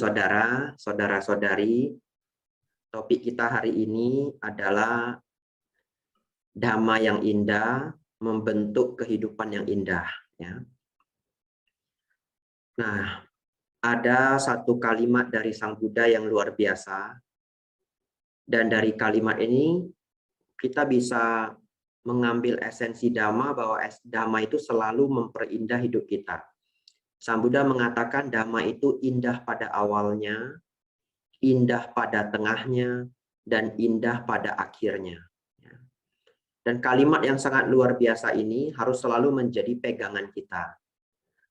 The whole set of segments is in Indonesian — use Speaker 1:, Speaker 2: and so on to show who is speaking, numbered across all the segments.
Speaker 1: saudara, saudara-saudari, topik kita hari ini adalah Dhamma yang indah membentuk kehidupan yang indah. Ya. Nah, ada satu kalimat dari Sang Buddha yang luar biasa, dan dari kalimat ini kita bisa mengambil esensi Dhamma, bahwa Dhamma itu selalu memperindah hidup kita. Sang Buddha mengatakan Dhamma itu indah pada awalnya, indah pada tengahnya, dan indah pada akhirnya. Dan kalimat yang sangat luar biasa ini harus selalu menjadi pegangan kita.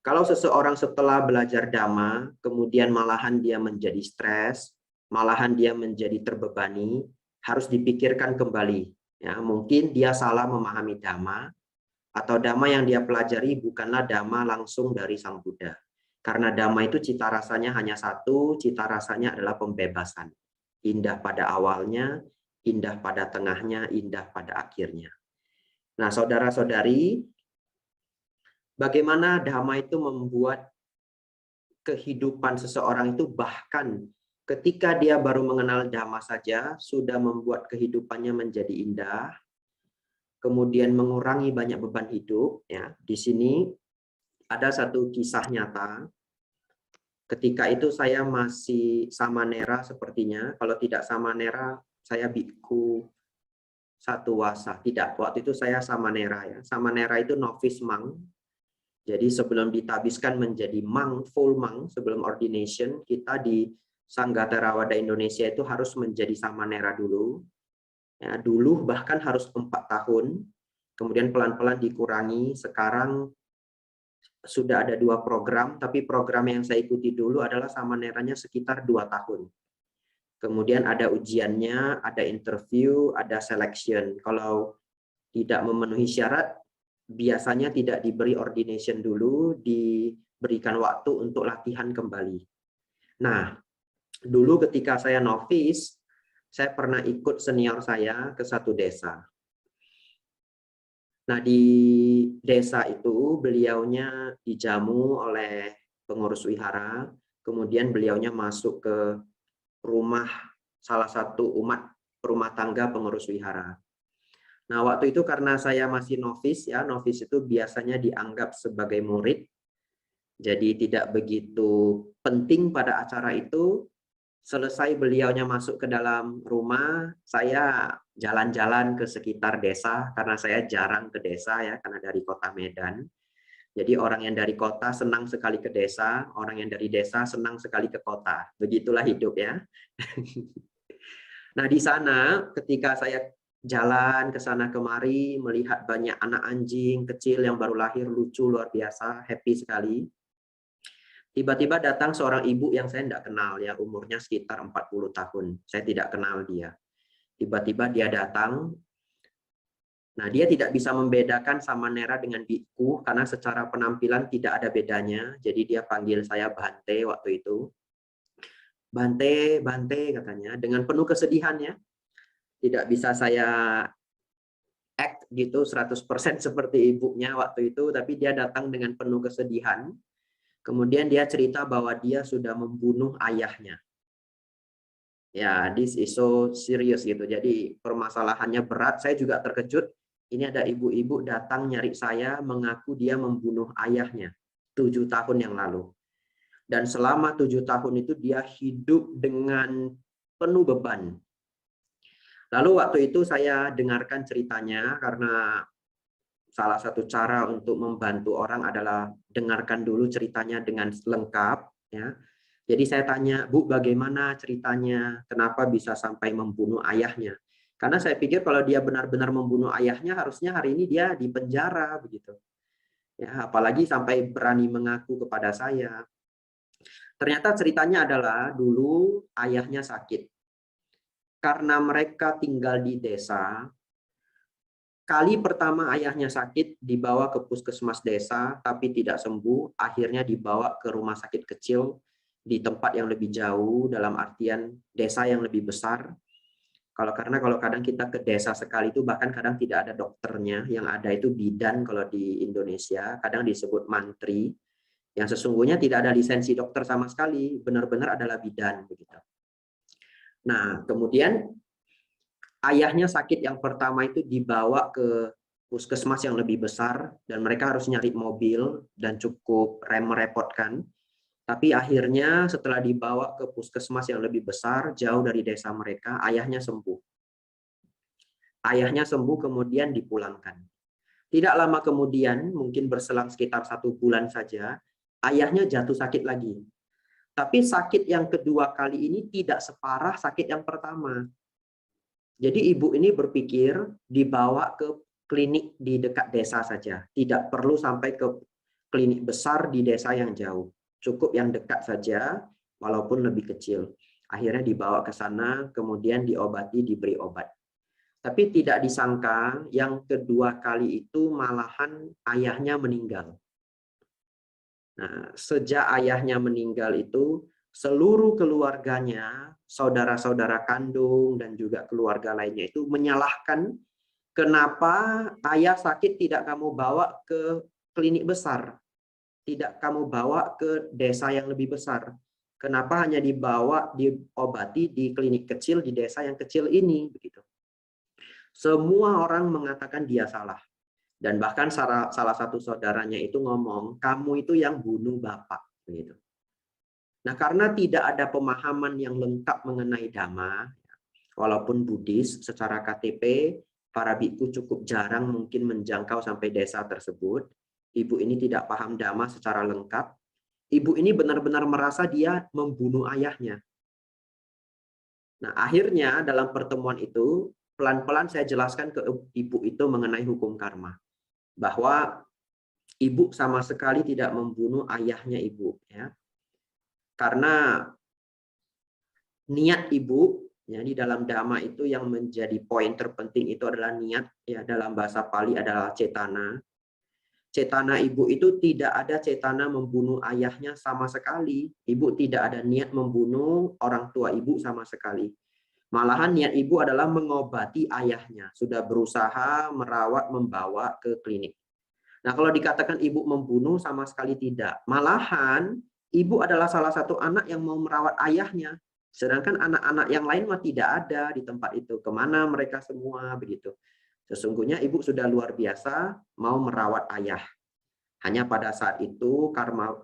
Speaker 1: Kalau seseorang setelah belajar Dhamma, kemudian malahan dia menjadi stres, malahan dia menjadi terbebani, harus dipikirkan kembali. Ya, mungkin dia salah memahami Dhamma, atau Dhamma yang dia pelajari bukanlah Dhamma langsung dari Sang Buddha. Karena Dhamma itu cita rasanya hanya satu, cita rasanya adalah pembebasan. Indah pada awalnya, indah pada tengahnya, indah pada akhirnya. Nah, saudara-saudari, bagaimana Dhamma itu membuat kehidupan seseorang itu, bahkan ketika dia baru mengenal Dhamma saja, sudah membuat kehidupannya menjadi indah, kemudian mengurangi banyak beban hidup. Ya, di sini ada satu kisah nyata. Ketika itu saya masih samanera sepertinya. Kalau tidak samanera, saya bhikkhu satu wasa. Tidak, waktu itu saya samanera. Ya. Samanera itu novice monk. Jadi sebelum ditabiskan menjadi monk, full monk, sebelum ordination, kita di Sangha Theravada Indonesia itu harus menjadi samanera dulu. Ya, dulu bahkan harus 4 tahun, kemudian pelan-pelan dikurangi. Sekarang sudah ada 2 program, tapi program yang saya ikuti dulu adalah samaneranya sekitar 2 tahun. Kemudian ada ujiannya, ada interview, ada selection. Kalau tidak memenuhi syarat, biasanya tidak diberi ordination dulu, diberikan waktu untuk latihan kembali. Nah, dulu ketika saya novice, saya pernah ikut senior saya ke satu desa. Nah, di desa itu beliaunya dijamu oleh pengurus wihara, kemudian beliaunya masuk ke rumah salah satu umat rumah tangga pengurus wihara. Nah, waktu itu karena saya masih novice, ya, novice itu biasanya dianggap sebagai murid, jadi tidak begitu penting pada acara itu. Selesai beliaunya masuk ke dalam rumah, saya jalan-jalan ke sekitar desa, karena saya jarang ke desa, ya, karena dari kota Medan. Jadi orang yang dari kota senang sekali ke desa, orang yang dari desa senang sekali ke kota. Begitulah hidup, ya. Nah, di sana ketika saya jalan ke sana kemari, melihat banyak anak anjing kecil yang baru lahir, lucu luar biasa, happy sekali. Tiba-tiba datang seorang ibu yang saya tidak kenal, ya, umurnya sekitar 40 tahun. Saya tidak kenal dia. Tiba-tiba dia datang. Nah, dia tidak bisa membedakan samanera dengan bhikkhu karena secara penampilan tidak ada bedanya. Jadi dia panggil saya Bhante waktu itu. Bhante, Bhante katanya dengan penuh kesedihan, ya. Tidak bisa saya act gitu 100% seperti ibunya waktu itu, tapi dia datang dengan penuh kesedihan. Kemudian dia cerita bahwa dia sudah membunuh ayahnya. Ya, this is so serious gitu. Jadi permasalahannya berat. Saya juga terkejut. Ini ada ibu-ibu datang nyari saya mengaku dia membunuh ayahnya 7 tahun yang lalu. Dan selama 7 tahun itu dia hidup dengan penuh beban. Lalu waktu itu saya dengarkan ceritanya, karena salah satu cara untuk membantu orang adalah dengarkan dulu ceritanya dengan lengkap, ya. Jadi saya tanya, Bu, bagaimana ceritanya? Kenapa bisa sampai membunuh ayahnya? Karena saya pikir kalau dia benar-benar membunuh ayahnya, harusnya hari ini dia di penjara begitu. Ya, apalagi sampai berani mengaku kepada saya. Ternyata ceritanya adalah dulu ayahnya sakit. Karena mereka tinggal di desa, kali pertama ayahnya sakit, dibawa ke puskesmas desa, tapi tidak sembuh. Akhirnya dibawa ke rumah sakit kecil di tempat yang lebih jauh, dalam artian desa yang lebih besar. Kalau kadang kita ke desa sekali itu bahkan kadang tidak ada dokternya, yang ada itu bidan kalau di Indonesia, kadang disebut mantri. Yang sesungguhnya tidak ada lisensi dokter sama sekali, benar-benar adalah bidan begitu. Nah, kemudian ayahnya sakit yang pertama itu dibawa ke puskesmas yang lebih besar dan mereka harus nyari mobil dan cukup merepotkan. Tapi akhirnya setelah dibawa ke puskesmas yang lebih besar, jauh dari desa mereka, ayahnya sembuh. Ayahnya sembuh kemudian dipulangkan. Tidak lama kemudian, mungkin berselang sekitar 1 bulan saja, ayahnya jatuh sakit lagi. Tapi sakit yang kedua kali ini tidak separah sakit yang pertama. Jadi ibu ini berpikir dibawa ke klinik di dekat desa saja. Tidak perlu sampai ke klinik besar di desa yang jauh. Cukup yang dekat saja, walaupun lebih kecil. Akhirnya dibawa ke sana, kemudian diobati, diberi obat. Tapi tidak disangka yang kedua kali itu malahan ayahnya meninggal. Nah, sejak ayahnya meninggal itu, seluruh keluarganya, saudara-saudara kandung dan juga keluarga lainnya itu menyalahkan kenapa ayah sakit tidak kamu bawa ke klinik besar, tidak kamu bawa ke desa yang lebih besar. Kenapa hanya dibawa diobati di klinik kecil di desa yang kecil ini begitu. Semua orang mengatakan dia salah. Dan bahkan salah satu saudaranya itu ngomong, kamu itu yang bunuh bapak. Begitu. Nah, karena tidak ada pemahaman yang lengkap mengenai Dhamma, walaupun Buddhis, secara KTP, para biku cukup jarang mungkin menjangkau sampai desa tersebut. Ibu ini tidak paham Dhamma secara lengkap. Ibu ini benar-benar merasa dia membunuh ayahnya. Nah, akhirnya dalam pertemuan itu, pelan-pelan saya jelaskan ke ibu itu mengenai hukum karma. Bahwa ibu sama sekali tidak membunuh ayahnya ibu, ya, karena niat ibu, ya, di dalam Dhamma itu yang menjadi poin terpenting itu adalah niat, ya, dalam bahasa Pali adalah cetana. Cetana ibu itu tidak ada cetana membunuh ayahnya sama sekali. Ibu tidak ada niat membunuh orang tua ibu sama sekali. Malahan niat ibu adalah mengobati ayahnya. Sudah berusaha merawat, membawa ke klinik. Nah, kalau dikatakan ibu membunuh sama sekali tidak. Malahan ibu adalah salah satu anak yang mau merawat ayahnya. Sedangkan anak-anak yang lain mah tidak ada di tempat itu. Kemana mereka semua begitu. Sesungguhnya ibu sudah luar biasa mau merawat ayah. Hanya pada saat itu karma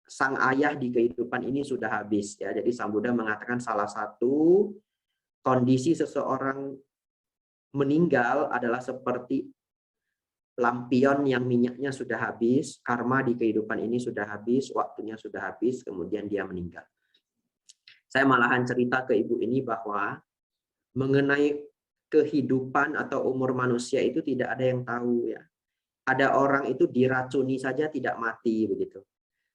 Speaker 1: sang ayah di kehidupan ini sudah habis, ya. Jadi Sang Buddha mengatakan salah satu kondisi seseorang meninggal adalah seperti lampion yang minyaknya sudah habis, karma di kehidupan ini sudah habis, waktunya sudah habis, kemudian dia meninggal. Saya malahan cerita ke ibu ini bahwa mengenai kehidupan atau umur manusia itu tidak ada yang tahu, ya. Ada orang itu diracuni saja tidak mati begitu.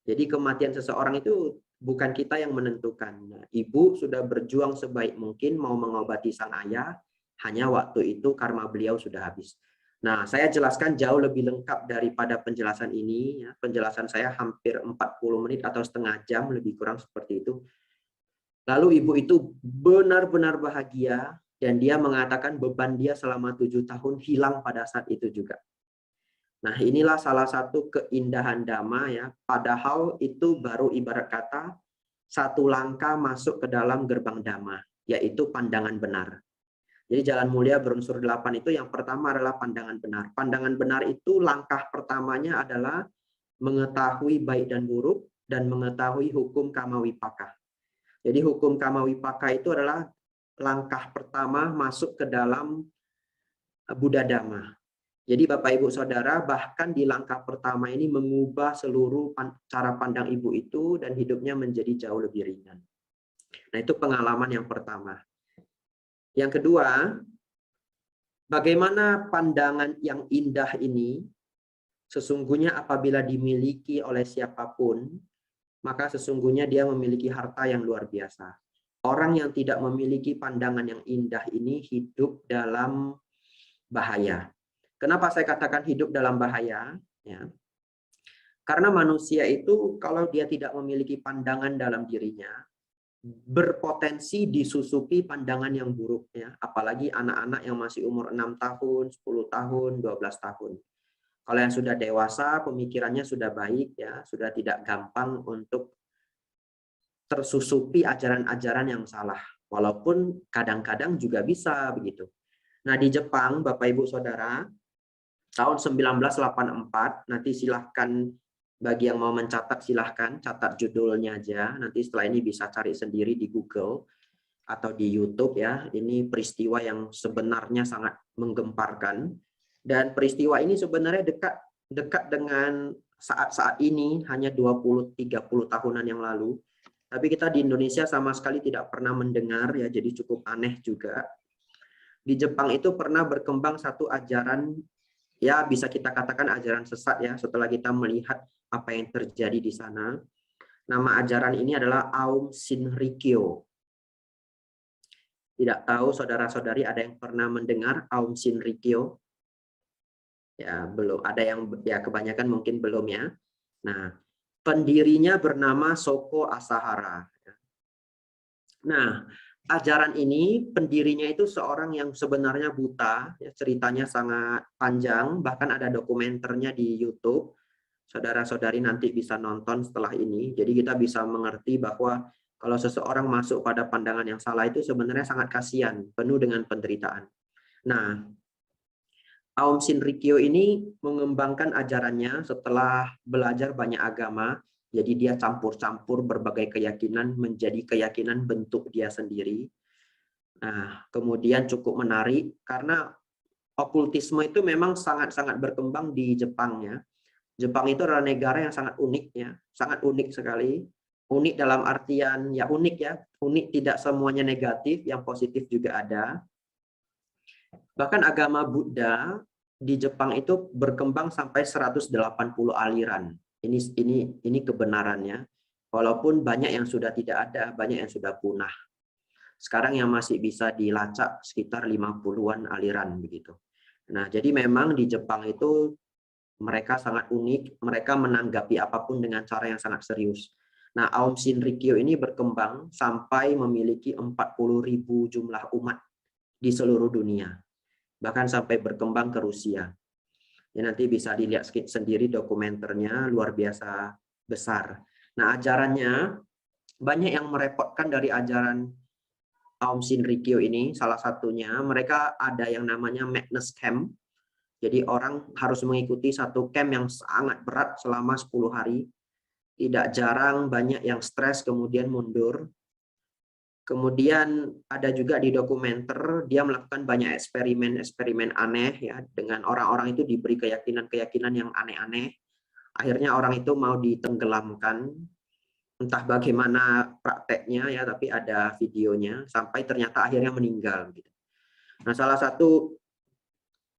Speaker 1: Jadi kematian seseorang itu bukan kita yang menentukan. Nah, ibu sudah berjuang sebaik mungkin mau mengobati sang ayah, hanya waktu itu karma beliau sudah habis. Nah, saya jelaskan jauh lebih lengkap daripada penjelasan ini. Ya. Penjelasan saya hampir 40 menit atau setengah jam, lebih kurang seperti itu. Lalu ibu itu benar-benar bahagia, dan dia mengatakan beban dia selama 7 tahun hilang pada saat itu juga. Nah, inilah salah satu keindahan Dhamma, ya. Padahal itu baru ibarat kata satu langkah masuk ke dalam gerbang Dhamma, yaitu pandangan benar. Jadi jalan mulia berunsur 8 itu yang pertama adalah pandangan benar. Pandangan benar itu langkah pertamanya adalah mengetahui baik dan buruk dan mengetahui hukum kama wipaka. Jadi hukum kama wipaka itu adalah langkah pertama masuk ke dalam Buddha Dhamma. Jadi Bapak Ibu Saudara, bahkan di langkah pertama ini mengubah seluruh cara pandang ibu itu dan hidupnya menjadi jauh lebih ringan. Nah, itu pengalaman yang pertama. Yang kedua, bagaimana pandangan yang indah ini sesungguhnya apabila dimiliki oleh siapapun, maka sesungguhnya dia memiliki harta yang luar biasa. Orang yang tidak memiliki pandangan yang indah ini hidup dalam bahaya. Kenapa saya katakan hidup dalam bahaya? Ya. Karena manusia itu kalau dia tidak memiliki pandangan dalam dirinya, berpotensi disusupi pandangan yang buruk, ya. Apalagi anak-anak yang masih umur 6 tahun, 10 tahun, 12 tahun. Kalau yang sudah dewasa, pemikirannya sudah baik, ya, sudah tidak gampang untuk tersusupi ajaran-ajaran yang salah. Walaupun kadang-kadang juga bisa begitu. Nah, di Jepang, Bapak Ibu Saudara, tahun 1984, nanti silahkan bagi yang mau mencatat, silahkan catat judulnya aja. Nanti setelah ini bisa cari sendiri di Google atau di YouTube, ya. Ini peristiwa yang sebenarnya sangat menggemparkan. Dan peristiwa ini sebenarnya dekat dengan saat-saat ini, hanya 20-30 tahunan yang lalu. Tapi kita di Indonesia sama sekali tidak pernah mendengar, ya, jadi cukup aneh juga. Di Jepang itu pernah berkembang satu ajaran, ya bisa kita katakan ajaran sesat, ya, setelah kita melihat apa yang terjadi di sana. Nama ajaran ini adalah Aum Shinrikyo. Tidak tahu saudara-saudari ada yang pernah mendengar Aum Shinrikyo? Ya, belum. Ada yang, ya, kebanyakan mungkin belum, ya. Nah, pendirinya bernama Shoko Asahara. Nah, ajaran ini pendirinya itu seorang yang sebenarnya buta, ya, ceritanya sangat panjang, bahkan ada dokumenternya di YouTube. Saudara-saudari nanti bisa nonton setelah ini. Jadi kita bisa mengerti bahwa kalau seseorang masuk pada pandangan yang salah itu sebenarnya sangat kasihan, penuh dengan penderitaan. Nah, Aum Shinrikyo ini mengembangkan ajarannya setelah belajar banyak agama. Jadi dia campur-campur berbagai keyakinan menjadi keyakinan bentuk dia sendiri. Nah, kemudian cukup menarik karena okultisme itu memang sangat-sangat berkembang di Jepang, ya. Jepang itu adalah negara yang sangat unik, ya, sangat unik sekali. Unik dalam artian, ya, unik, ya, unik tidak semuanya negatif, yang positif juga ada. Bahkan agama Buddha di Jepang itu berkembang sampai 180 aliran. Ini kebenarannya. Walaupun banyak yang sudah tidak ada, banyak yang sudah punah. Sekarang yang masih bisa dilacak sekitar 50-an aliran begitu. Nah, jadi memang di Jepang itu mereka sangat unik, mereka menanggapi apapun dengan cara yang sangat serius. Nah, Aum Shinrikyo ini berkembang sampai memiliki 40.000 jumlah umat di seluruh dunia. Bahkan sampai berkembang ke Rusia. Ya, nanti bisa dilihat sendiri dokumenternya, luar biasa besar. Nah, ajarannya banyak yang merepotkan dari ajaran Aum Shinrikyo ini. Salah satunya mereka ada yang namanya Madness Camp. Jadi orang harus mengikuti satu camp yang sangat berat selama 10 hari. Tidak jarang banyak yang stres kemudian mundur. Kemudian ada juga di dokumenter dia melakukan banyak eksperimen-eksperimen aneh, ya, dengan orang-orang itu diberi keyakinan-keyakinan yang aneh-aneh. Akhirnya orang itu mau ditenggelamkan. Entah bagaimana prakteknya, ya, tapi ada videonya sampai ternyata akhirnya meninggal gitu. Nah, salah satu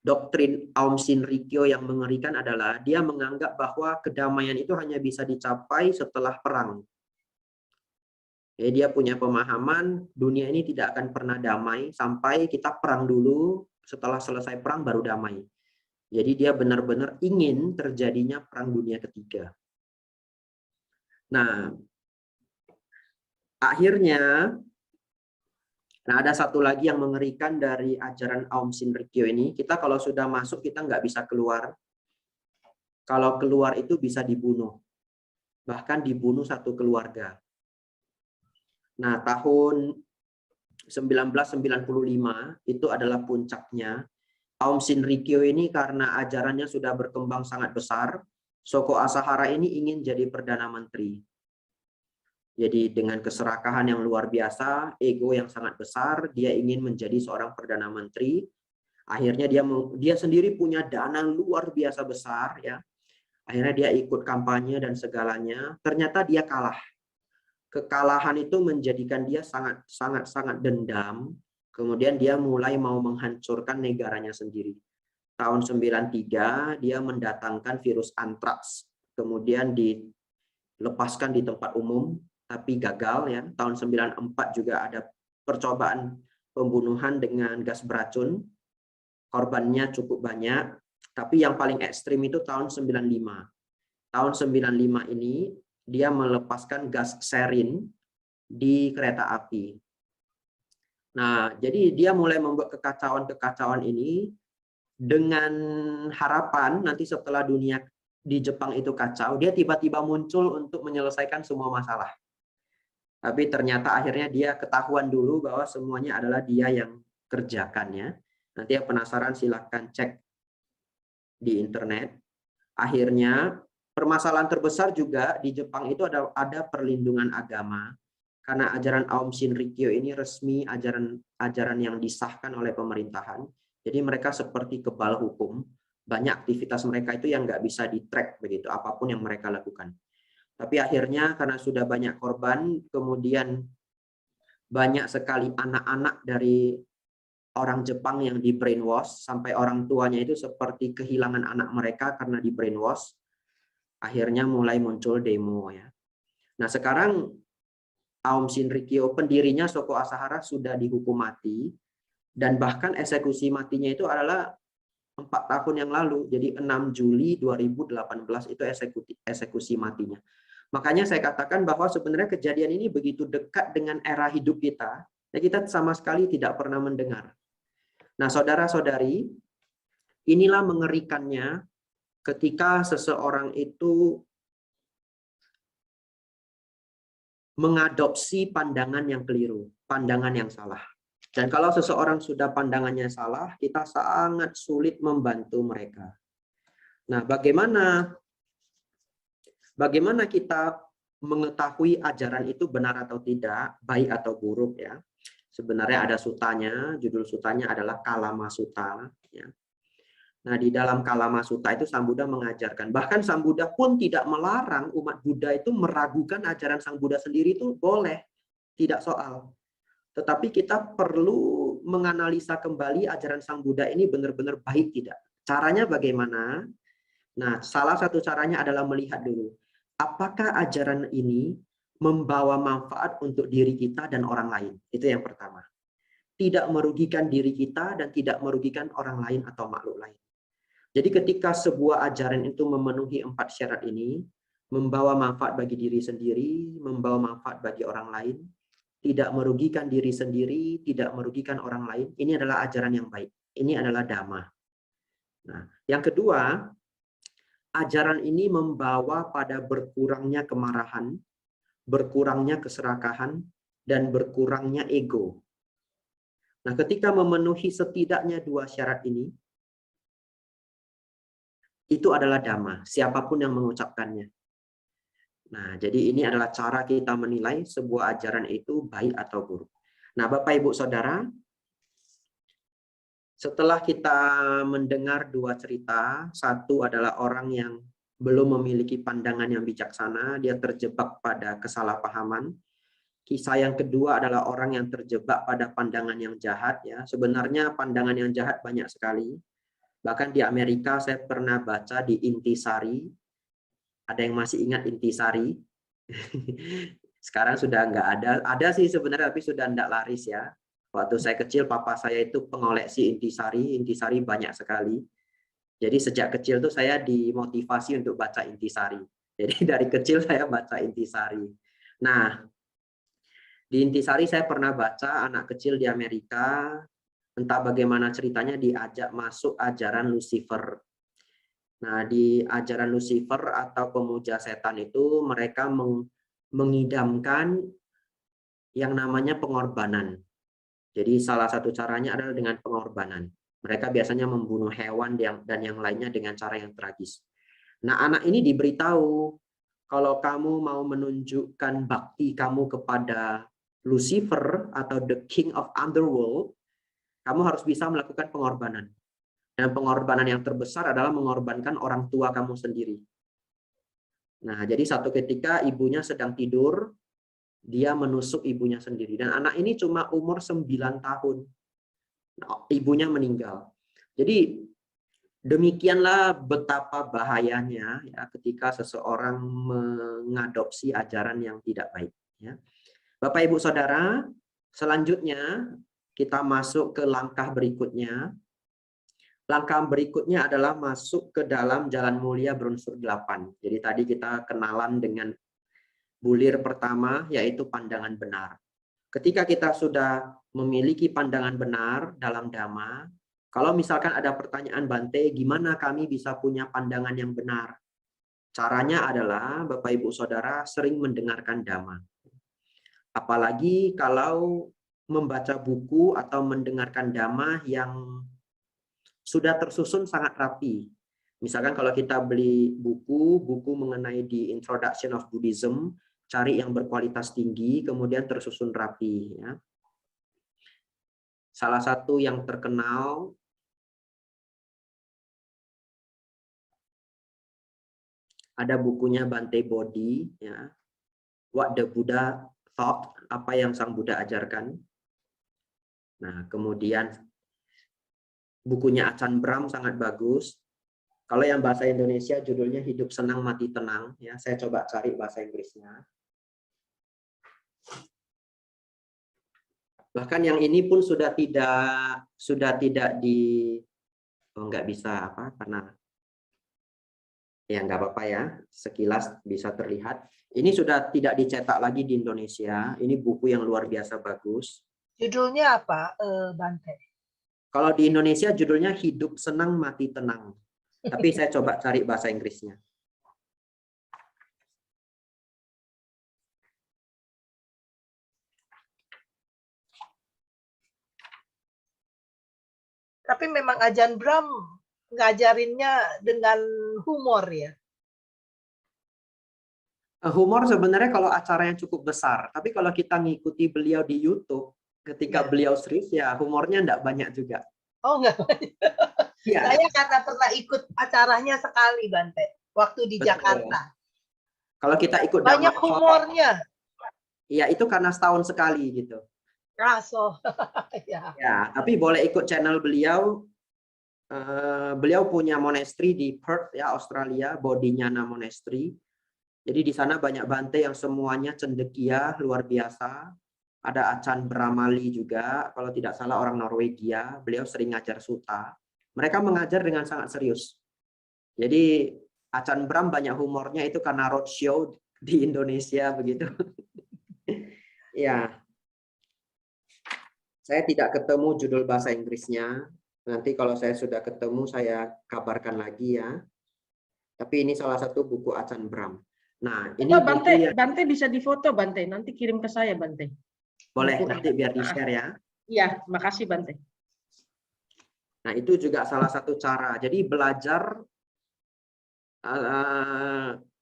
Speaker 1: doktrin Aum Shinrikyo yang mengerikan adalah dia menganggap bahwa kedamaian itu hanya bisa dicapai setelah perang. Dia punya pemahaman dunia ini tidak akan pernah damai sampai kita perang dulu, setelah selesai perang baru damai. Jadi dia benar-benar ingin terjadinya perang dunia ketiga. Nah, akhirnya, nah, ada satu lagi yang mengerikan dari ajaran Aum Shinrikyo ini. Kita kalau sudah masuk, kita nggak bisa keluar. Kalau keluar itu bisa dibunuh. Bahkan dibunuh satu keluarga. Nah, tahun 1995 itu adalah puncaknya. Aum Shinrikyo ini karena ajarannya sudah berkembang sangat besar, Shoko Asahara ini ingin jadi Perdana Menteri. Jadi dengan keserakahan yang luar biasa, ego yang sangat besar, dia ingin menjadi seorang Perdana Menteri. Akhirnya dia sendiri punya dana luar biasa besar, ya. Akhirnya dia ikut kampanye dan segalanya. Ternyata dia kalah. Kekalahan itu menjadikan dia sangat dendam. Kemudian dia mulai mau menghancurkan negaranya sendiri. Tahun 93 dia mendatangkan virus antraks. Kemudian dilepaskan di tempat umum, tapi gagal, ya. Tahun 94 juga ada percobaan pembunuhan dengan gas beracun. Korbannya cukup banyak, tapi yang paling ekstrim itu tahun 95. Tahun 95 ini dia melepaskan gas sarin di kereta api. Nah, jadi dia mulai membuat kekacauan-kekacauan ini. dengan harapan nanti setelah dunia di Jepang itu kacau, dia tiba-tiba muncul untuk menyelesaikan semua masalah. Tapi ternyata akhirnya dia ketahuan dulu bahwa semuanya adalah dia yang kerjakannya. Nanti yang penasaran silahkan cek di internet. Akhirnya permasalahan terbesar juga di Jepang itu ada perlindungan agama. Karena ajaran Aum Shinrikyo ini resmi ajaran yang disahkan oleh pemerintahan. Jadi mereka seperti kebal hukum. Banyak aktivitas mereka itu yang nggak bisa di-track begitu, apapun yang mereka lakukan. Tapi akhirnya karena sudah banyak korban, kemudian banyak sekali anak-anak dari orang Jepang yang di brainwash, sampai orang tuanya itu seperti kehilangan anak mereka karena di brainwash. Akhirnya mulai muncul demo ya. Nah sekarang Aum Shinrikyo pendirinya Shoko Asahara sudah dihukum mati, dan bahkan eksekusi matinya itu adalah 4 tahun yang lalu. Jadi 6 Juli 2018 itu eksekusi matinya. Makanya saya katakan bahwa sebenarnya kejadian ini begitu dekat dengan era hidup kita, ya kita sama sekali tidak pernah mendengar. Nah, saudara-saudari, inilah mengerikannya ketika seseorang itu mengadopsi pandangan yang keliru, pandangan yang salah. Dan kalau seseorang sudah pandangannya salah, kita sangat sulit membantu mereka. Nah, bagaimana kita mengetahui ajaran itu benar atau tidak, baik atau buruk ya? Sebenarnya ada sutanya, judul sutanya adalah Kalama Sutta. Ya. Nah, di dalam Kalama Sutta itu Sang Buddha mengajarkan, bahkan Sang Buddha pun tidak melarang umat Buddha itu meragukan ajaran Sang Buddha sendiri itu boleh, tidak soal. Tetapi kita perlu menganalisa kembali ajaran Sang Buddha ini benar-benar baik tidak. Caranya bagaimana? Nah, salah satu caranya adalah melihat dulu, apakah ajaran ini membawa manfaat untuk diri kita dan orang lain. Itu yang pertama. Tidak merugikan diri kita dan tidak merugikan orang lain atau makhluk lain. Jadi ketika sebuah ajaran itu memenuhi 4 syarat ini, membawa manfaat bagi diri sendiri, membawa manfaat bagi orang lain, tidak merugikan diri sendiri, tidak merugikan orang lain, ini adalah ajaran yang baik. Ini adalah Dhamma. Nah, yang kedua, ajaran ini membawa pada berkurangnya kemarahan, berkurangnya keserakahan, dan berkurangnya ego. Nah, ketika memenuhi setidaknya 2 syarat ini, itu adalah Dhamma, siapapun yang mengucapkannya. Nah, jadi ini adalah cara kita menilai sebuah ajaran itu baik atau buruk. Nah, Bapak, Ibu, Saudara, setelah kita mendengar 2 cerita, satu adalah orang yang belum memiliki pandangan yang bijaksana, dia terjebak pada kesalahpahaman. Kisah yang kedua adalah orang yang terjebak pada pandangan yang jahat. Ya, sebenarnya pandangan yang jahat banyak sekali. Bahkan di Amerika saya pernah baca di Intisari. Ada yang masih ingat Intisari? Sekarang sudah nggak ada. Ada sih sebenarnya, tapi sudah nggak laris ya. Waktu saya kecil, papa saya itu pengoleksi Intisari. Intisari banyak sekali. Jadi sejak kecil tuh saya dimotivasi untuk baca Intisari. Jadi dari kecil saya baca Intisari. Nah, di Intisari saya pernah baca anak kecil di Amerika, entah bagaimana ceritanya diajak masuk ajaran Lucifer. Nah, di ajaran Lucifer atau pemuja setan itu mereka mengidamkan yang namanya pengorbanan. Jadi salah satu caranya adalah dengan pengorbanan. Mereka biasanya membunuh hewan dan yang lainnya dengan cara yang tragis. Nah, anak ini diberitahu, kalau kamu mau menunjukkan bakti kamu kepada Lucifer atau the king of underworld, kamu harus bisa melakukan pengorbanan. Dan pengorbanan yang terbesar adalah mengorbankan orang tua kamu sendiri. Nah, jadi satu ketika ibunya sedang tidur, dia menusuk ibunya sendiri. Dan anak ini cuma umur 9 tahun. Nah, ibunya meninggal. Jadi demikianlah betapa bahayanya ya ketika seseorang mengadopsi ajaran yang tidak baik. Ya. Bapak, Ibu, Saudara, selanjutnya kita masuk ke langkah berikutnya. Langkah berikutnya adalah masuk ke dalam jalan mulia berunsur 8. Jadi tadi kita kenalan dengan bulir pertama, yaitu pandangan benar. Ketika kita sudah memiliki pandangan benar dalam Dhamma, Kalau misalkan ada pertanyaan Bante, gimana kami bisa punya pandangan yang benar? Caranya adalah Bapak Ibu Saudara sering mendengarkan Dhamma. Apalagi kalau membaca buku atau mendengarkan Dhamma yang sudah tersusun sangat rapi. Misalkan kalau kita beli buku mengenai di Introduction of Buddhism, cari yang berkualitas tinggi, kemudian tersusun rapi. Ya. Salah satu yang terkenal ada bukunya Bante Bodhi, ya, What the Buddha Thought, apa yang Sang Buddha ajarkan. Nah, kemudian bukunya Achan Brahm sangat bagus. Kalau yang bahasa Indonesia judulnya Hidup Senang Mati Tenang, ya, saya coba cari bahasa Inggrisnya. Bahkan yang ini pun sudah tidak di nggak bisa apa karena ya nggak apa-apa ya, sekilas bisa terlihat. Ini sudah tidak dicetak lagi di Indonesia. Ini buku yang luar biasa bagus.
Speaker 2: Judulnya apa, Bante?
Speaker 1: Kalau di Indonesia judulnya Hidup Senang Mati Tenang. Tapi saya coba cari bahasa Inggrisnya.
Speaker 2: Tapi memang Ajahn Brahm ngajarinnya dengan humor ya.
Speaker 1: Humor sebenarnya kalau acaranya cukup besar. Tapi kalau kita ngikuti beliau di YouTube, ketika beliau serius ya humornya enggak banyak juga.
Speaker 2: Oh enggak banyak. Ya. Saya karena pernah ikut acaranya sekali, Bante, waktu di Jakarta.
Speaker 1: Kalau kita ikut
Speaker 2: banyak humornya.
Speaker 1: Iya, itu karena setahun sekali gitu.
Speaker 2: Raso.
Speaker 1: Ya, tapi boleh ikut channel beliau. Beliau punya monastery di Perth ya, Australia, Bodhinyana Monastery. Jadi di sana banyak Bante yang semuanya cendekia luar biasa. Ada Achan Brahmali juga, kalau tidak salah orang Norwegia. Beliau sering ngajar sutta. Mereka mengajar dengan sangat serius. Jadi Achan Brahm banyak humornya itu karena roadshow di Indonesia begitu. Ya. Saya tidak ketemu judul bahasa Inggrisnya. Nanti kalau saya sudah ketemu saya kabarkan lagi ya. Tapi ini salah satu buku Achan Brahm. Nah, ini
Speaker 3: Bante bisa difoto, Bante. Nanti kirim ke saya, Bante.
Speaker 1: Boleh, nanti biar di-share ya.
Speaker 3: Iya, makasih, Bante.
Speaker 1: Nah, itu juga salah satu cara. Jadi belajar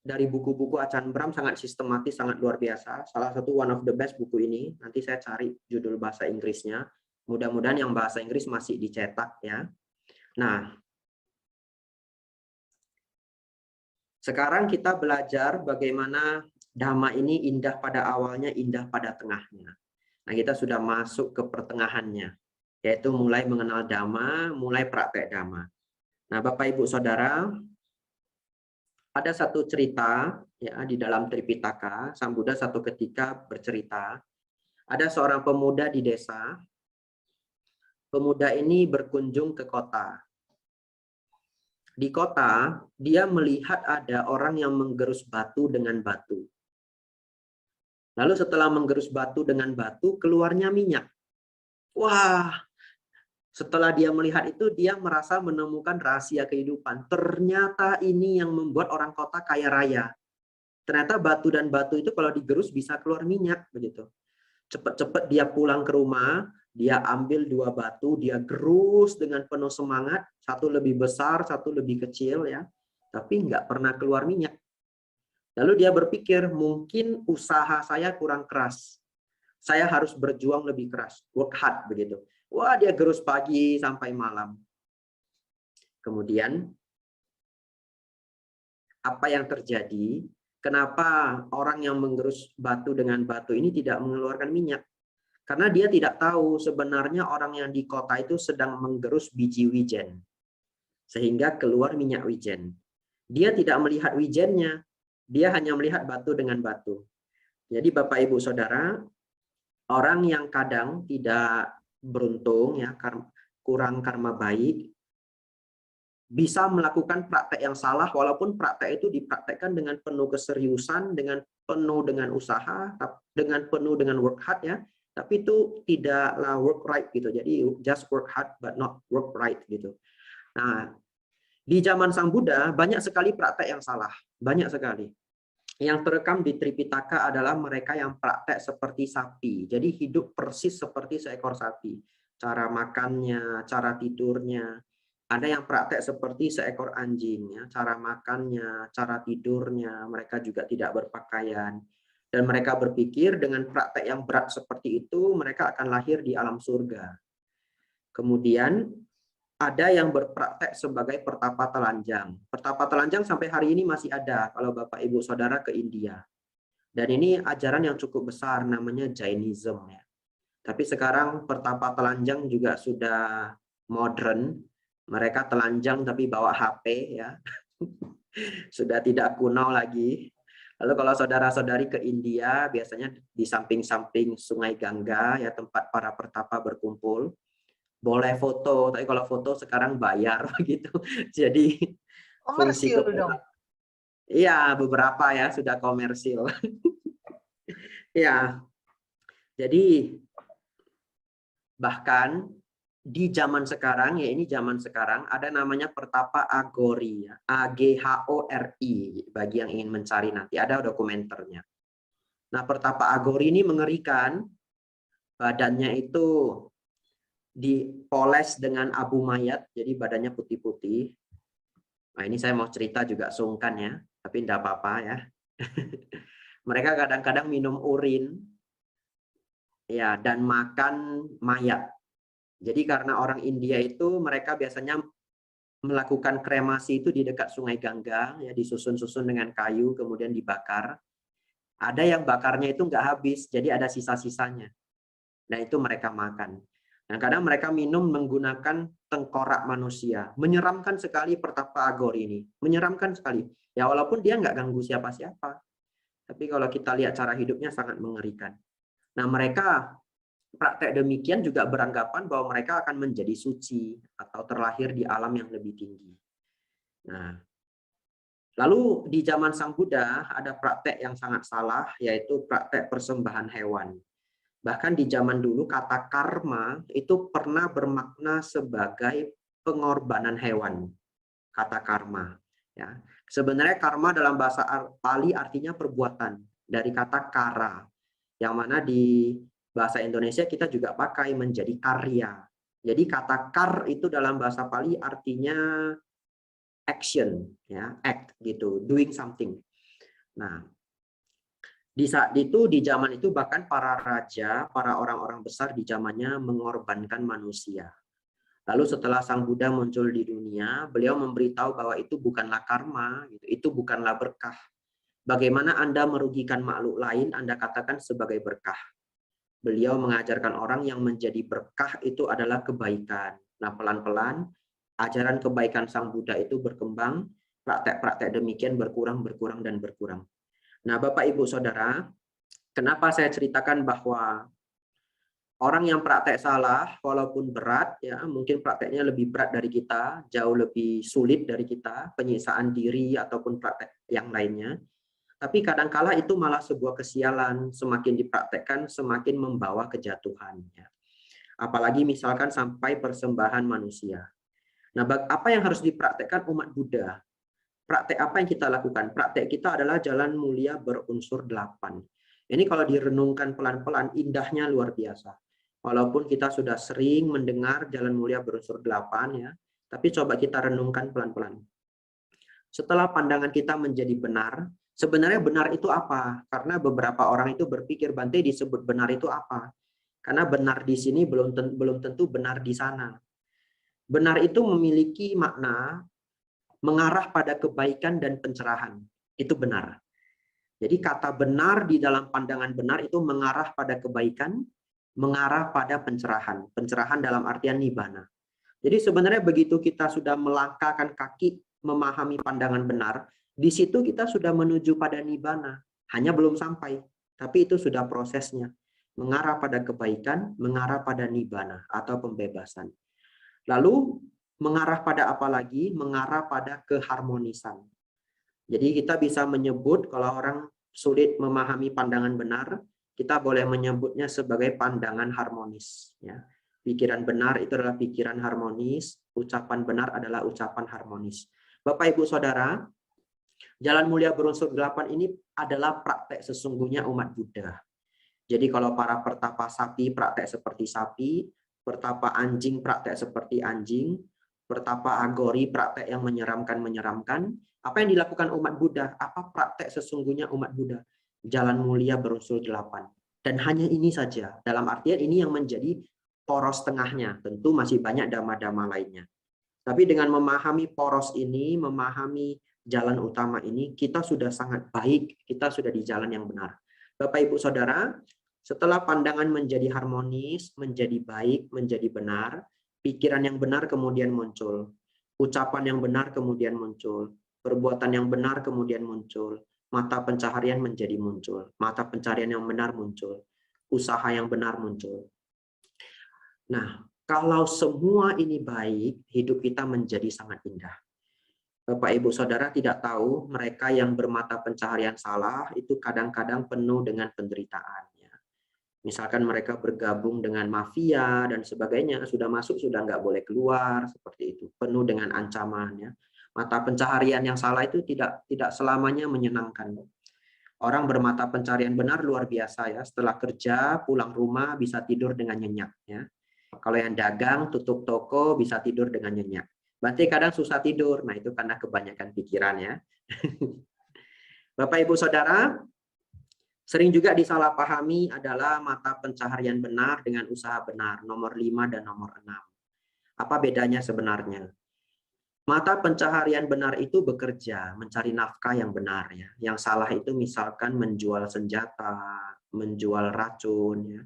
Speaker 1: dari buku-buku Achan Brahm sangat sistematis, sangat luar biasa. Salah satu one of the best buku ini. Nanti saya cari judul bahasa Inggrisnya. Mudah-mudahan yang bahasa Inggris masih dicetak ya. Nah, sekarang kita belajar bagaimana Dhamma ini indah pada awalnya, indah pada tengahnya. Nah, kita sudah masuk ke pertengahannya, yaitu mulai mengenal Dhamma, mulai praktek Dhamma. Nah, Bapak Ibu Saudara, ada satu cerita ya di dalam Tripitaka. Sang Buddha satu ketika bercerita, ada seorang pemuda di desa. Pemuda ini berkunjung ke kota. Di kota, dia melihat ada orang yang menggerus batu dengan batu. Lalu setelah menggerus batu dengan batu, keluarnya minyak. Wah, setelah dia melihat itu, dia merasa menemukan rahasia kehidupan. Ternyata ini yang membuat orang kota kaya raya. Ternyata batu dan batu itu kalau digerus bisa keluar minyak begitu. Cepat-cepat dia pulang ke rumah, dia ambil 2 batu, dia gerus dengan penuh semangat, satu lebih besar, satu lebih kecil ya, tapi nggak pernah keluar minyak. Lalu dia berpikir, mungkin usaha saya kurang keras, saya harus berjuang lebih keras, work hard begitu. Wah, dia gerus pagi sampai malam. Kemudian apa yang terjadi? Kenapa orang yang menggerus batu dengan batu ini tidak mengeluarkan minyak? Karena dia tidak tahu sebenarnya orang yang di kota itu sedang menggerus biji wijen. Sehingga keluar minyak wijen. Dia tidak melihat wijennya, dia hanya melihat batu dengan batu. Jadi Bapak Ibu Saudara, orang yang kadang tidak beruntung, ya, kurang karma baik, bisa melakukan praktek yang salah, walaupun praktek itu dipraktekkan dengan penuh keseriusan, dengan penuh dengan usaha, dengan penuh dengan work hard ya. Tapi itu tidaklah work right gitu. Jadi just work hard but not work right gitu. Nah, di zaman Sang Buddha banyak sekali praktek yang salah, banyak sekali. Yang terekam di Tripitaka adalah mereka yang praktek seperti sapi. Jadi hidup persis seperti seekor sapi. Cara makannya, cara tidurnya. Ada yang praktek seperti seekor anjing, ya. Cara makannya, cara tidurnya, mereka juga tidak berpakaian. Dan mereka berpikir dengan praktek yang berat seperti itu, mereka akan lahir di alam surga. Kemudian ada yang berpraktek sebagai pertapa telanjang. Pertapa telanjang sampai hari ini masih ada kalau Bapak Ibu Saudara ke India. Dan ini ajaran yang cukup besar, namanya Jainism. Ya. Tapi sekarang pertapa telanjang juga sudah modern. Mereka telanjang tapi bawa HP, ya. Sudah tidak kuno lagi. Lalu kalau saudara-saudari ke India, biasanya di samping-samping Sungai Gangga, ya, tempat para pertapa berkumpul. Boleh foto, tapi kalau foto sekarang bayar begitu. Jadi fungsi
Speaker 2: Komersil dong.
Speaker 1: iya, beberapa ya sudah komersil. Ya. Jadi bahkan di zaman sekarang, ya ini zaman sekarang ada namanya pertapa Aghori, ya. Aghori bagi yang ingin mencari nanti ada dokumenternya. Nah, pertapa Aghori ini mengerikan. Badannya itu dipoles dengan abu mayat, jadi badannya putih-putih. Nah, ini saya mau cerita juga sungkan ya, tapi tidak apa-apa ya. Mereka kadang-kadang minum urin, ya, dan makan mayat. Jadi karena orang India itu mereka biasanya melakukan kremasi itu di dekat Sungai Gangga, ya, disusun-susun dengan kayu kemudian dibakar. Ada yang bakarnya itu nggak habis, jadi ada sisa-sisanya. Nah, itu mereka makan. Nah, kadang mereka minum menggunakan tengkorak manusia. Menyeramkan sekali pertapa Aghori ini. Menyeramkan sekali. Ya, walaupun dia nggak ganggu siapa-siapa. Tapi kalau kita lihat cara hidupnya sangat mengerikan. Nah, mereka praktek demikian juga beranggapan bahwa mereka akan menjadi suci atau terlahir di alam yang lebih tinggi. Nah, lalu di zaman Sang Buddha ada praktek yang sangat salah, yaitu praktek persembahan hewan. Bahkan di zaman dulu kata karma itu pernah bermakna sebagai pengorbanan hewan. Kata karma. Ya. Sebenarnya karma dalam bahasa Pali artinya perbuatan. Dari kata kara. Yang mana di bahasa Indonesia kita juga pakai menjadi karya. Jadi kata kar itu dalam bahasa Pali artinya action. Ya, act gitu, doing something. Nah, di saat itu, di zaman itu bahkan para raja, para orang-orang besar di zamannya mengorbankan manusia. Lalu setelah Sang Buddha muncul di dunia, beliau memberitahu bahwa itu bukanlah karma, itu bukanlah berkah. Bagaimana Anda merugikan makhluk lain, Anda katakan sebagai berkah. Beliau mengajarkan orang yang menjadi berkah itu adalah kebaikan. Nah, pelan-pelan ajaran kebaikan Sang Buddha itu berkembang, praktek-praktek demikian berkurang, dan berkurang. Nah, Bapak Ibu Saudara, kenapa saya ceritakan bahwa orang yang praktek salah, walaupun berat, ya mungkin prakteknya lebih berat dari kita, jauh lebih sulit dari kita, penyiksaan diri ataupun praktek yang lainnya. Tapi kadangkala itu malah sebuah kesialan, semakin dipraktekkan semakin membawa kejatuhan. Ya. Apalagi misalkan sampai persembahan manusia. Nah, apa yang harus dipraktekkan umat Buddha? Praktek apa yang kita lakukan? Praktek kita adalah jalan mulia berunsur 8. Ini kalau direnungkan pelan-pelan, indahnya luar biasa. Walaupun kita sudah sering mendengar jalan mulia berunsur 8, ya, tapi coba kita renungkan pelan-pelan. Setelah pandangan kita menjadi benar, sebenarnya benar itu apa? Karena beberapa orang itu berpikir, Bante, disebut benar itu apa? Karena benar di sini belum tentu benar di sana. Benar itu memiliki makna mengarah pada kebaikan dan pencerahan. Itu benar. Jadi kata benar di dalam pandangan benar itu mengarah pada kebaikan, mengarah pada pencerahan. Pencerahan dalam artian nibbana. Jadi sebenarnya begitu kita sudah melangkahkan kaki memahami pandangan benar, di situ kita sudah menuju pada nibbana. Hanya belum sampai, tapi itu sudah prosesnya. Mengarah pada kebaikan, mengarah pada nibbana atau pembebasan. Lalu mengarah pada apa lagi? Mengarah pada keharmonisan. Jadi kita bisa menyebut kalau orang sulit memahami pandangan benar, kita boleh menyebutnya sebagai pandangan harmonis. Ya. Pikiran benar itu adalah pikiran harmonis, ucapan benar adalah ucapan harmonis. Bapak, Ibu, Saudara, Jalan Mulia Berunsur 8 ini adalah praktek sesungguhnya umat Buddha. Jadi kalau para pertapa sapi praktek seperti sapi, pertapa anjing praktek seperti anjing, pertapa agori praktek yang menyeramkan, apa yang dilakukan umat Buddha? Apa praktek sesungguhnya umat Buddha? Jalan Mulia Berunsur 8. Dan hanya ini saja. Dalam artian ini yang menjadi poros tengahnya. Tentu masih banyak dhamma-dhamma lainnya. Tapi dengan memahami poros ini, memahami jalan utama ini, kita sudah sangat baik, kita sudah di jalan yang benar. Bapak, Ibu, Saudara, setelah pandangan menjadi harmonis, menjadi baik, menjadi benar, pikiran yang benar kemudian muncul, ucapan yang benar kemudian muncul, perbuatan yang benar kemudian muncul, mata pencaharian menjadi muncul, mata pencaharian yang benar muncul, usaha yang benar muncul. Nah, kalau semua ini baik, hidup kita menjadi sangat indah. Bapak, Ibu, Saudara tidak tahu mereka yang bermata pencaharian salah itu kadang-kadang penuh dengan penderitaan. Misalkan mereka bergabung dengan mafia dan sebagainya, sudah masuk sudah nggak boleh keluar, seperti itu, penuh dengan ancaman. Mata pencaharian yang salah itu tidak selamanya menyenangkan. Orang bermata pencaharian benar luar biasa ya. Setelah kerja pulang rumah bisa tidur dengan nyenyak ya. Kalau yang dagang tutup toko bisa tidur dengan nyenyak. Berarti kadang susah tidur. Nah, itu karena kebanyakan pikiran ya. Bapak, Ibu, Saudara, sering juga disalahpahami adalah mata pencaharian benar dengan usaha benar, nomor 5 dan nomor 6. Apa bedanya sebenarnya? Mata pencaharian benar itu bekerja, mencari nafkah yang benar ya. Yang salah itu misalkan menjual senjata, menjual racun ya,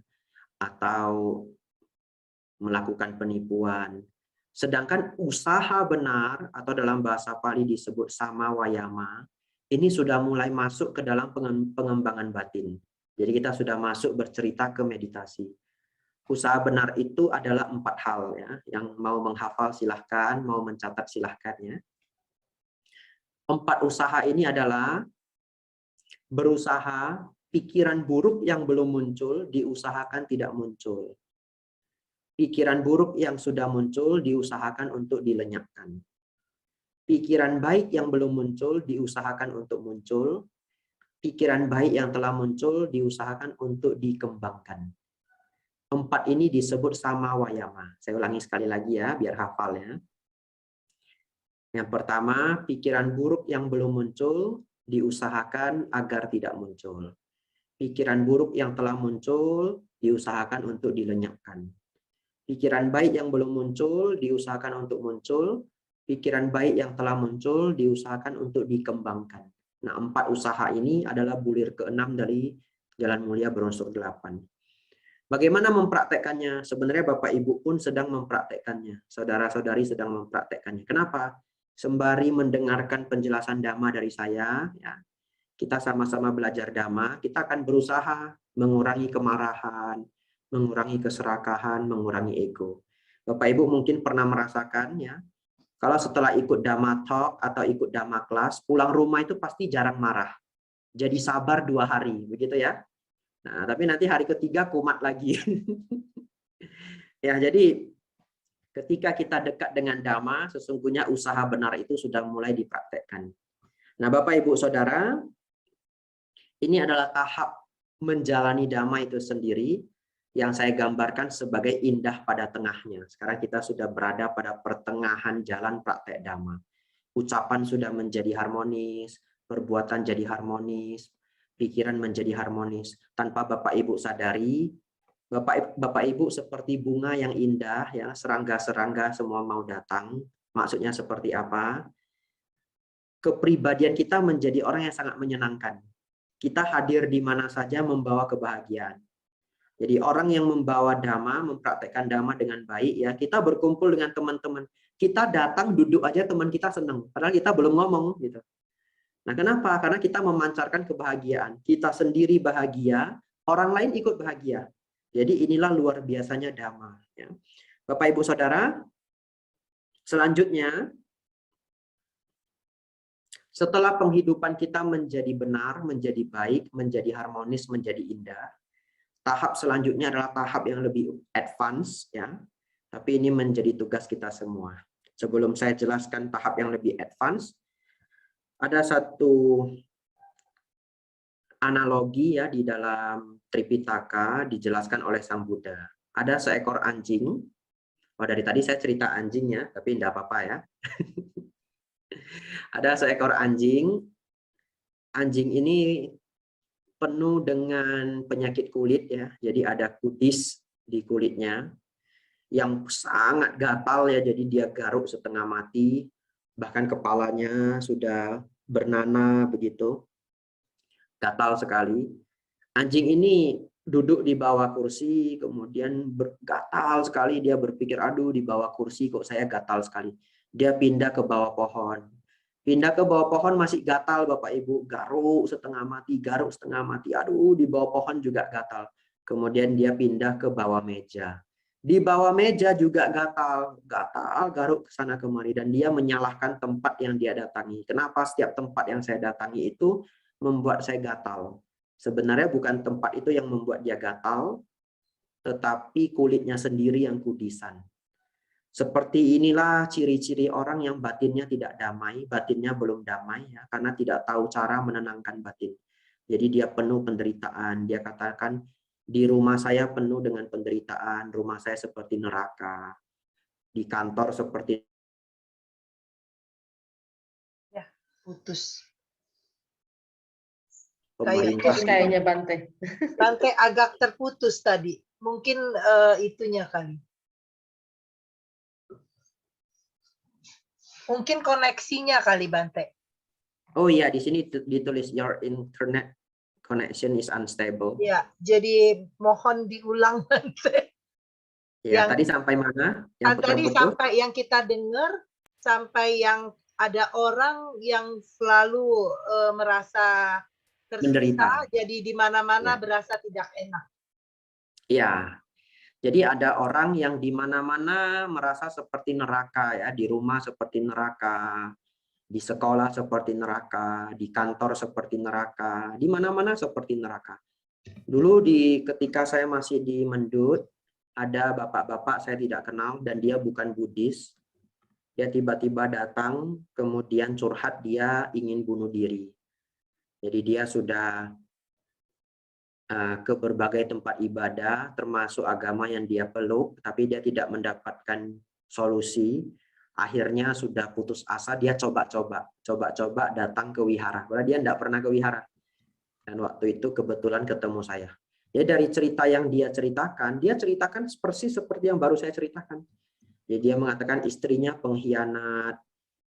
Speaker 1: atau melakukan penipuan. Sedangkan usaha benar atau dalam bahasa Pali disebut sama wayama, ini sudah mulai masuk ke dalam pengembangan batin. Jadi kita sudah masuk bercerita ke meditasi. Usaha benar itu adalah 4 hal ya. Yang mau menghafal silahkan, mau mencatat silahkan ya. 4 usaha ini adalah berusaha pikiran buruk yang belum muncul diusahakan tidak muncul. Pikiran buruk yang sudah muncul diusahakan untuk dilenyapkan. Pikiran baik yang belum muncul diusahakan untuk muncul. Pikiran baik yang telah muncul diusahakan untuk dikembangkan. 4 ini disebut sama wayama. Saya ulangi sekali lagi ya, biar hafal ya. Yang pertama, pikiran buruk yang belum muncul diusahakan agar tidak muncul. Pikiran buruk yang telah muncul diusahakan untuk dilenyapkan. Pikiran baik yang belum muncul diusahakan untuk muncul. Pikiran baik yang telah muncul diusahakan untuk dikembangkan. Nah, 4 usaha ini adalah bulir ke-6 dari Jalan Mulia Berunsur 8. Bagaimana mempraktekkannya? Sebenarnya Bapak Ibu pun sedang mempraktekkannya. Saudara-saudari sedang mempraktekkannya. Kenapa? Sembari mendengarkan penjelasan Dhamma dari saya, ya, kita sama-sama belajar Dhamma, kita akan berusaha mengurangi kemarahan, mengurangi keserakahan, mengurangi ego. Bapak Ibu mungkin pernah merasakan ya, kalau setelah ikut Dhamma Talk atau ikut Dhamma Class, pulang rumah itu pasti jarang marah. Jadi sabar 2 hari, begitu ya. Nah, tapi nanti hari ketiga kumat lagi. Ya, jadi ketika kita dekat dengan Dhamma, sesungguhnya usaha benar itu sudah mulai dipraktekkan. Nah, Bapak, Ibu, Saudara, ini adalah tahap menjalani Dhamma itu sendiri yang saya gambarkan sebagai indah pada tengahnya. Sekarang kita sudah berada pada pertengahan jalan praktek Dhamma. Ucapan sudah menjadi harmonis, perbuatan jadi harmonis, pikiran menjadi harmonis. Tanpa Bapak Ibu sadari, Bapak Ibu seperti bunga yang indah, ya, serangga-serangga semua mau datang. Maksudnya seperti apa? Kepribadian kita menjadi orang yang sangat menyenangkan. Kita hadir di mana saja membawa kebahagiaan. Jadi orang yang membawa Dhamma, mempraktekkan Dhamma dengan baik, ya, kita berkumpul dengan teman-teman. Kita datang duduk aja teman kita senang, padahal kita belum ngomong gitu. Nah, kenapa? Karena kita memancarkan kebahagiaan. Kita sendiri bahagia, orang lain ikut bahagia. Jadi inilah luar biasanya Dhamma. Ya. Bapak, Ibu, Saudara, selanjutnya, setelah penghidupan kita menjadi benar, menjadi baik, menjadi harmonis, menjadi indah, Tahap selanjutnya adalah tahap yang lebih advance ya. Tapi ini menjadi tugas kita semua. Sebelum saya jelaskan tahap yang lebih advance, ada satu analogi ya di dalam Tripitaka dijelaskan oleh Sang Buddha. Ada seekor anjing. Oh, dari tadi saya cerita anjingnya, tapi tidak apa-apa ya. Ada seekor anjing. Anjing ini penuh dengan penyakit kulit ya. Jadi ada kutis di kulitnya yang sangat gatal ya. Jadi dia garuk setengah mati, bahkan kepalanya sudah bernanah begitu. Gatal sekali. Anjing ini duduk di bawah kursi, kemudian gatal sekali. Dia berpikir, aduh di bawah kursi kok saya gatal sekali. Dia pindah ke bawah pohon. Pindah ke bawah pohon masih gatal Bapak Ibu, garuk setengah mati, garuk setengah mati. Aduh di bawah pohon juga gatal. Kemudian dia pindah ke bawah meja. Di bawah meja juga gatal, garuk ke sana kemari, dan dia menyalahkan tempat yang dia datangi. Kenapa setiap tempat yang saya datangi itu membuat saya gatal? Sebenarnya bukan tempat itu yang membuat dia gatal, tetapi kulitnya sendiri yang kudisan. Seperti inilah ciri-ciri orang yang batinnya tidak damai, batinnya belum damai ya, karena tidak tahu cara menenangkan batin. Jadi dia penuh penderitaan. Dia katakan, di rumah saya penuh dengan penderitaan, rumah saya seperti neraka, di kantor seperti
Speaker 2: Ya, putus.
Speaker 3: Putus kayaknya Bante.
Speaker 2: Bante agak terputus tadi. Mungkin itunya kali. Mungkin koneksinya kali Bante.
Speaker 1: Oh iya, di sini ditulis your internet connection is unstable.
Speaker 2: Ya, jadi mohon diulang Bante.
Speaker 1: Ya, tadi sampai mana? Yang
Speaker 2: tadi sampai yang kita dengar, sampai yang ada orang yang selalu merasa tersiksa, jadi di mana-mana berasa tidak enak.
Speaker 1: Iya. Jadi ada orang yang di mana-mana merasa seperti neraka ya, di rumah seperti neraka, di sekolah seperti neraka, di kantor seperti neraka, di mana-mana seperti neraka. Dulu ketika saya masih di Mendut, ada bapak-bapak saya tidak kenal dan dia bukan Buddhis. Dia tiba-tiba datang, kemudian curhat dia ingin bunuh diri. Jadi dia sudah ke berbagai tempat ibadah, termasuk agama yang dia peluk, tapi dia tidak mendapatkan solusi. Akhirnya sudah putus asa, dia coba-coba datang ke wihara. Padahal dia tidak pernah ke wihara. Dan waktu itu kebetulan ketemu saya. Jadi dari cerita yang dia ceritakan persis seperti yang baru saya ceritakan. Jadi dia mengatakan istrinya pengkhianat,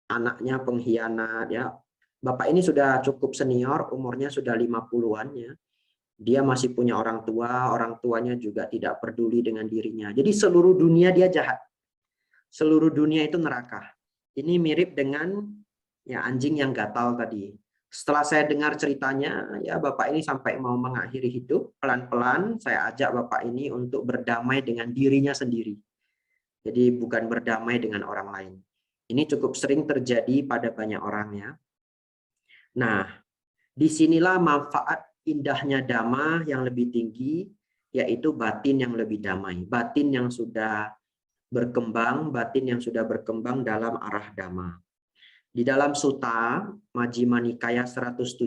Speaker 1: anaknya pengkhianat. Ya, bapak ini sudah cukup senior, umurnya sudah 50-an ya. Dia masih punya orang tuanya juga tidak peduli dengan dirinya. Jadi seluruh dunia dia jahat. Seluruh dunia itu neraka. Ini mirip dengan ya anjing yang gatal tadi. Setelah saya dengar ceritanya, ya bapak ini sampai mau mengakhiri hidup, pelan-pelan saya ajak bapak ini untuk berdamai dengan dirinya sendiri. Jadi bukan berdamai dengan orang lain. Ini cukup sering terjadi pada banyak orang ya. Nah, disinilah manfaat indahnya dhamma yang lebih tinggi, yaitu batin yang lebih damai, batin yang sudah berkembang, dalam arah dhamma. Di dalam Sutta Majjhima Nikaya 117,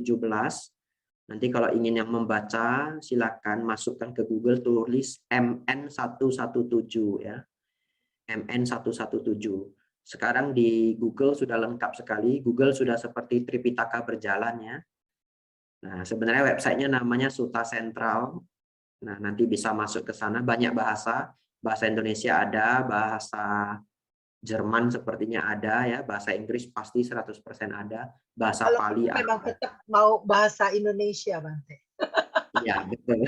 Speaker 1: nanti kalau ingin yang membaca silakan masukkan ke Google, tulis MN117 ya. MN117. Sekarang di Google sudah lengkap sekali, Google sudah seperti Tripitaka berjalan ya. Nah, sebenarnya websitenya namanya Sutta Sentral. Nah, nanti bisa masuk ke sana, banyak bahasa Indonesia ada, bahasa Jerman sepertinya ada ya, bahasa Inggris pasti 100% ada, bahasa Pali ada.
Speaker 2: Memang tetap mau bahasa Indonesia, Bante.
Speaker 1: Iya, betul.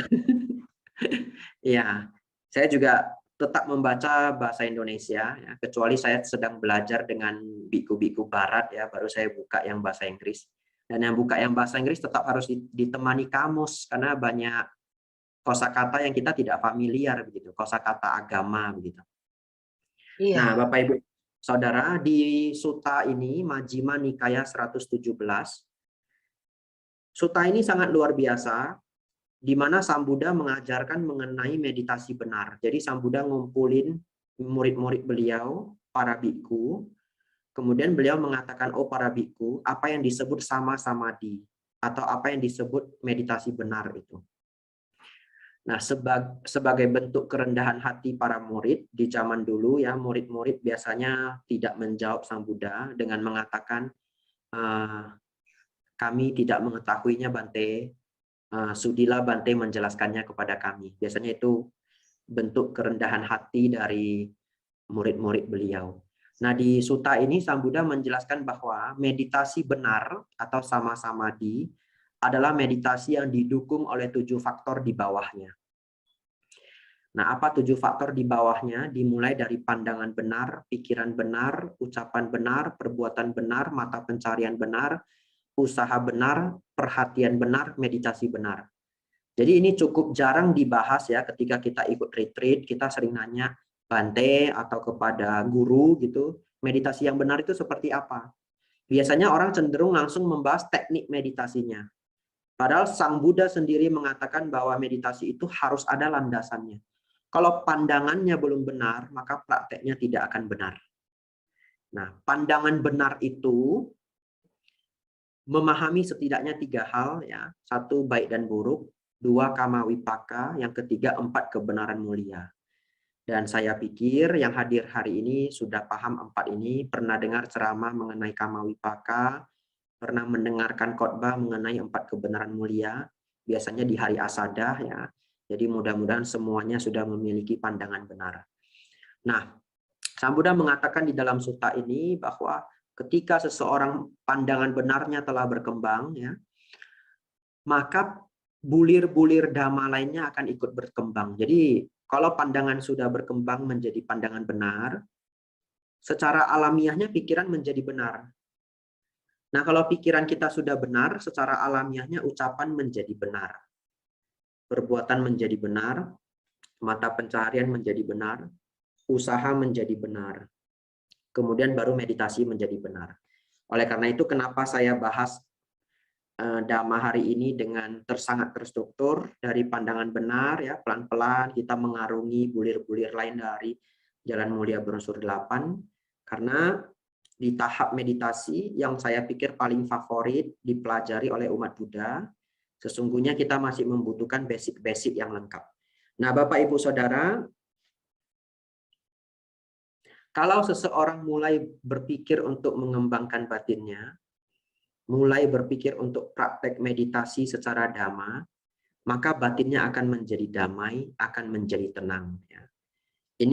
Speaker 1: Iya, saya juga tetap membaca bahasa Indonesia ya, kecuali saya sedang belajar dengan biku-biku barat ya, baru saya buka yang bahasa Inggris. Dan yang buka yang bahasa Inggris tetap harus ditemani kamus, karena banyak kosakata yang kita tidak familiar begitu, kosakata agama begitu. Iya. Nah, Bapak Ibu Saudara, di Sutta ini Majjhima Nikaya 117. Sutta ini sangat luar biasa. di mana Sang Buddha mengajarkan mengenai meditasi benar. Jadi Sang Buddha ngumpulin murid-murid beliau, para biku, kemudian beliau mengatakan, oh para biku, apa yang disebut sama samadhi, atau apa yang disebut meditasi benar itu. Nah, sebagai bentuk kerendahan hati para murid di zaman dulu ya, murid-murid biasanya tidak menjawab Sang Buddha dengan mengatakan, kami tidak mengetahuinya Bante, sudilah Bante menjelaskannya kepada kami. Biasanya itu bentuk kerendahan hati dari murid-murid beliau. Nah, di sutta ini Sang Buddha menjelaskan bahwa meditasi benar atau sama samadhi adalah meditasi yang didukung oleh 7 faktor di bawahnya. Nah, apa 7 faktor di bawahnya? Dimulai dari pandangan benar, pikiran benar, ucapan benar, perbuatan benar, mata pencarian benar, usaha benar, perhatian benar, meditasi benar. Jadi ini cukup jarang dibahas ya ketika kita ikut retreat, kita sering nanya Bante atau kepada guru gitu, meditasi yang benar itu seperti apa? Biasanya orang cenderung langsung membahas teknik meditasinya. Padahal Sang Buddha sendiri mengatakan bahwa meditasi itu harus ada landasannya. Kalau pandangannya belum benar, maka prakteknya tidak akan benar. Nah, pandangan benar itu memahami setidaknya 3 hal ya. 1 baik dan buruk, 2 kama wipaka, yang ketiga 4 kebenaran mulia. Dan saya pikir yang hadir hari ini sudah paham 4 ini, pernah dengar ceramah mengenai kama wipaka, pernah mendengarkan khotbah mengenai 4 kebenaran mulia, biasanya di hari Asadah ya. Jadi mudah-mudahan semuanya sudah memiliki pandangan benar. Nah, Sang Buddha mengatakan di dalam sutta ini bahwa ketika seseorang pandangan benarnya telah berkembang ya, maka bulir-bulir dhamma lainnya akan ikut berkembang. Jadi kalau pandangan sudah berkembang menjadi pandangan benar, secara alamiahnya pikiran menjadi benar. Nah, kalau pikiran kita sudah benar, secara alamiahnya ucapan menjadi benar. Perbuatan menjadi benar, mata pencaharian menjadi benar, usaha menjadi benar. Kemudian baru meditasi menjadi benar. Oleh karena itu, kenapa saya bahas Dhamma hari ini dengan sangat terstruktur dari pandangan benar ya, pelan-pelan kita mengarungi bulir-bulir lain dari Jalan Mulia Berunsur 8, karena di tahap meditasi yang saya pikir paling favorit dipelajari oleh umat Buddha, sesungguhnya kita masih membutuhkan basic-basic yang lengkap. Nah, Bapak Ibu Saudara, kalau seseorang mulai berpikir untuk mengembangkan batinnya, mulai berpikir untuk praktek meditasi secara dhamma, maka batinnya akan menjadi damai, akan menjadi tenang. Ya.